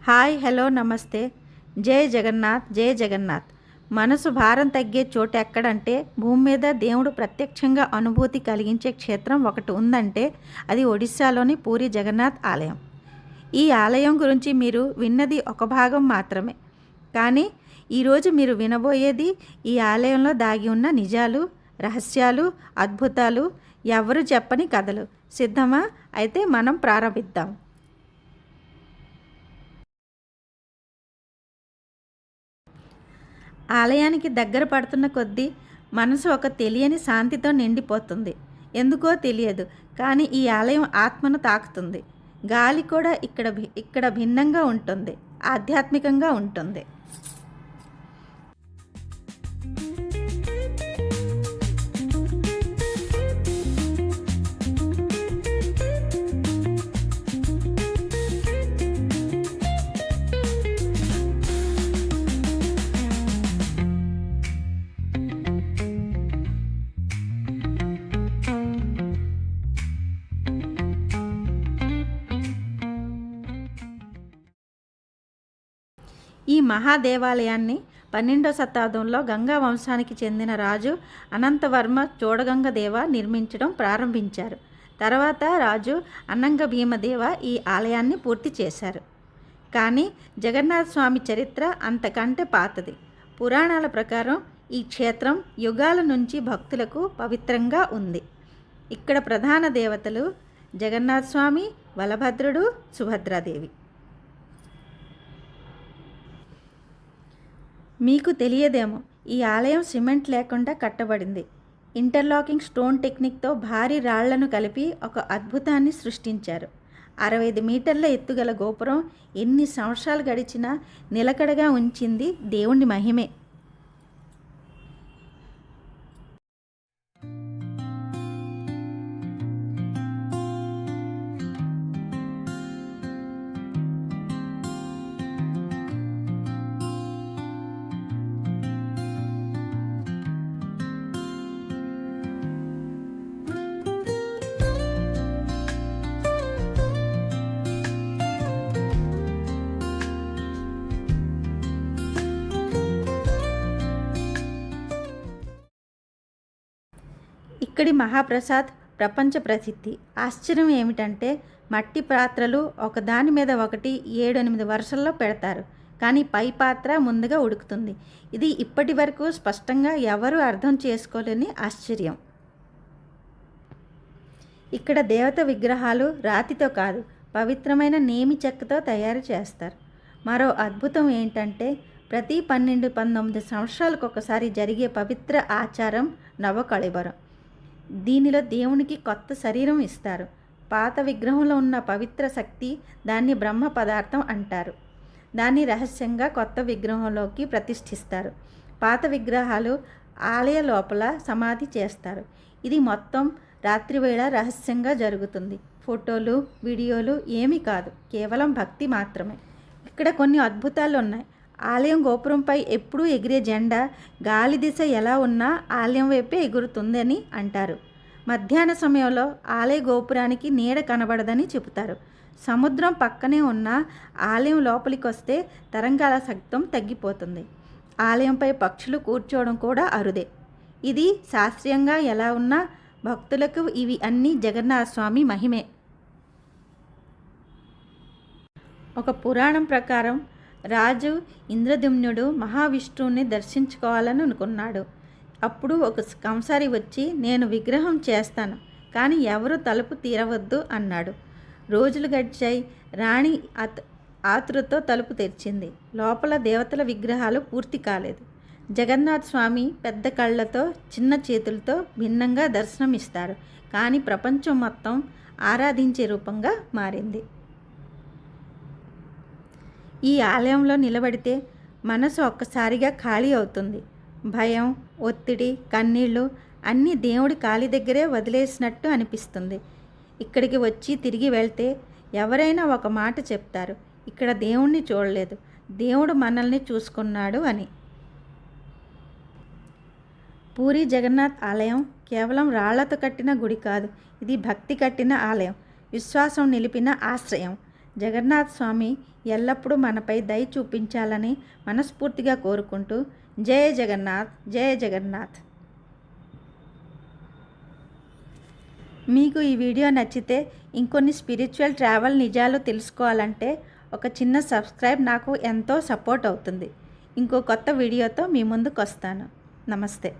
Hi hello నమస్తే. జై జగన్నాథ్ జై జగన్నాథ్. మనసు భారం తగ్గే చోటు ఎక్కడంటే భూమి మీద దేవుడు ప్రత్యక్షంగా అనుభూతి కలిగించే క్షేత్రం ఒకటి ఉందంటే అది ఒడిశాలోని పూరి జగన్నాథ్ ఆలయం. ఈ ఆలయం గురించి మీరు విన్నది ఒక భాగం మాత్రమే, కానీ ఈరోజు మీరు వినబోయేది ఈ ఆలయంలో దాగి ఉన్న నిజాలు, రహస్యాలు, అద్భుతాలు, ఎవరు చెప్పని కథలు. సిద్ధమా? అయితే మనం ప్రారంభిద్దాం. ఆలయానికి దగ్గర పడుతున్న కొద్దీ మనసు ఒక తెలియని శాంతితో నిండిపోతుంది. ఎందుకో తెలియదు, కానీ ఈ ఆలయం ఆత్మను తాకుతుంది. గాలి కూడా ఇక్కడ భిన్నంగా ఉంటుంది, ఆధ్యాత్మికంగా ఉంటుంది. ఈ మహాదేవాలయాన్ని 12వ శతాబ్దంలో గంగా వంశానికి చెందిన రాజు అనంతవర్మ చోడగంగదేవ నిర్మించడం ప్రారంభించారు. తర్వాత రాజు అన్నంగ భీమదేవ ఈ ఆలయాన్ని పూర్తి చేశారు. కానీ జగన్నాథ స్వామి చరిత్ర అంతకంటే పాతది. పురాణాల ప్రకారం ఈ క్షేత్రం యుగాల నుంచి భక్తులకు పవిత్రంగా ఉంది. ఇక్కడ ప్రధాన దేవతలు జగన్నాథ స్వామి, బలభద్రుడు, సుభద్రాదేవి. మీకు తెలియదేమో, ఈ ఆలయం సిమెంట్ లేకుండా కట్టబడింది. ఇంటర్లాకింగ్ స్టోన్ టెక్నిక్తో భారీ రాళ్లను కలిపి ఒక అద్భుతాన్ని సృష్టించారు. 65 మీటర్ల ఎత్తుగల గోపురం ఎన్ని సంవత్సరాలు గడిచినా నిలకడగా ఉంచింది దేవుని మహిమే. ఇక్కడి మహాప్రసాద్ ప్రపంచ ప్రసిద్ధి. ఆశ్చర్యం ఏమిటంటే మట్టి పాత్రలు ఒకదాని మీద ఒకటి 7-8 వరుసల్లో పెడతారు, కానీ పై పాత్ర ముందుగా ఉడుకుతుంది. ఇది ఇప్పటి వరకు స్పష్టంగా ఎవరూ అర్థం చేసుకోలేని ఆశ్చర్యం. ఇక్కడ దేవత విగ్రహాలు రాతితో కాదు, పవిత్రమైన నేమి చెక్కతో తయారు చేస్తారు. మరో అద్భుతం ఏంటంటే ప్రతి 12-19 సంవత్సరాలకు ఒకసారి జరిగే పవిత్ర ఆచారం నవకళేబరం. దీనిలో దేవునికి కొత్త శరీరం ఇస్తారు. పాత విగ్రహంలో ఉన్న పవిత్ర శక్తి దాన్ని బ్రహ్మ పదార్థం అంటారు. దాన్ని రహస్యంగా కొత్త విగ్రహంలోకి ప్రతిష్ఠిస్తారు. పాత విగ్రహాలు ఆలయ లోపల సమాధి చేస్తారు. ఇది మొత్తం రాత్రివేళ రహస్యంగా జరుగుతుంది. ఫోటోలు, వీడియోలు ఏమీ కాదు, కేవలం భక్తి మాత్రమే. ఇక్కడ కొన్ని అద్భుతాలు ఉన్నాయి. ఆలయం గోపురంపై ఎప్పుడూ ఎగిరే జెండా గాలి దిశ ఎలా ఉన్నా ఆలయం వైపే ఎగురుతుందని అంటారు. మధ్యాహ్న సమయంలో ఆలయ గోపురానికి నీడ కనబడదని చెబుతారు. సముద్రం పక్కనే ఉన్న ఆలయం లోపలికి వస్తే తరంగాల శబ్దం తగ్గిపోతుంది. ఆలయంపై పక్షులు కూర్చోవడం కూడా అరుదే. ఇది శాస్త్రీయంగా ఎలా ఉన్నా భక్తులకు ఇవి అన్నీ జగన్నాథ స్వామి మహిమే. ఒక పురాణం ప్రకారం రాజు ఇంద్రద్యుమ్నుడు మహావిష్ణువుని దర్శించుకోవాలని అనుకున్నాడు. అప్పుడు ఒక కంసారి వచ్చి, నేను విగ్రహం చేస్తాను, కానీ ఎవరు తలుపు తీరవద్దు అన్నాడు. రోజులు గడిచాయి. రాణి ఆతురతో తలుపు తెరిచింది. లోపల దేవతల విగ్రహాలు పూర్తి కాలేదు. జగన్నాథ్ స్వామి పెద్ద కళ్ళతో, చిన్న చేతులతో భిన్నంగా దర్శనమిస్తారు, కానీ ప్రపంచం మొత్తం ఆరాధించే రూపంగా మారింది. ఈ ఆలయంలో నిలబడితే మనసు ఒక్కసారిగా ఖాళీ అవుతుంది. భయం, ఒత్తిడి, కన్నీళ్ళు అన్నీ దేవుడి కాలి దగ్గరే వదిలేసినట్టు అనిపిస్తుంది. ఇక్కడికి వచ్చి తిరిగి వెళ్తే ఎవరైనా ఒక మాట చెప్తారు, ఇక్కడ దేవుణ్ణి చూడలేదు, దేవుడు మనల్ని చూసుకున్నాడు అని. పూరి జగన్నాథ్ ఆలయం కేవలం రాళ్లతో కట్టిన గుడి కాదు, ఇది భక్తి కట్టిన ఆలయం, విశ్వాసం నిలిపిన ఆశ్రయం. జగన్నాథ స్వామి ఎల్లప్పుడూ మనపై దయ చూపించాలని మనస్ఫూర్తిగా కోరుకుంటూ జయ జగన్నాథ్, జయ జగన్నాథ్. మీకు ఈ వీడియో నచ్చితే ఇంకొన్ని స్పిరిచువల్ ట్రావెల్ నిజాలు తెలుసుకోవాలంటే ఒక చిన్న సబ్స్క్రైబ్ నాకు ఎంతో సపోర్ట్ అవుతుంది. ఇంకో కొత్త వీడియోతో మీ ముందుకు వస్తాను. నమస్తే.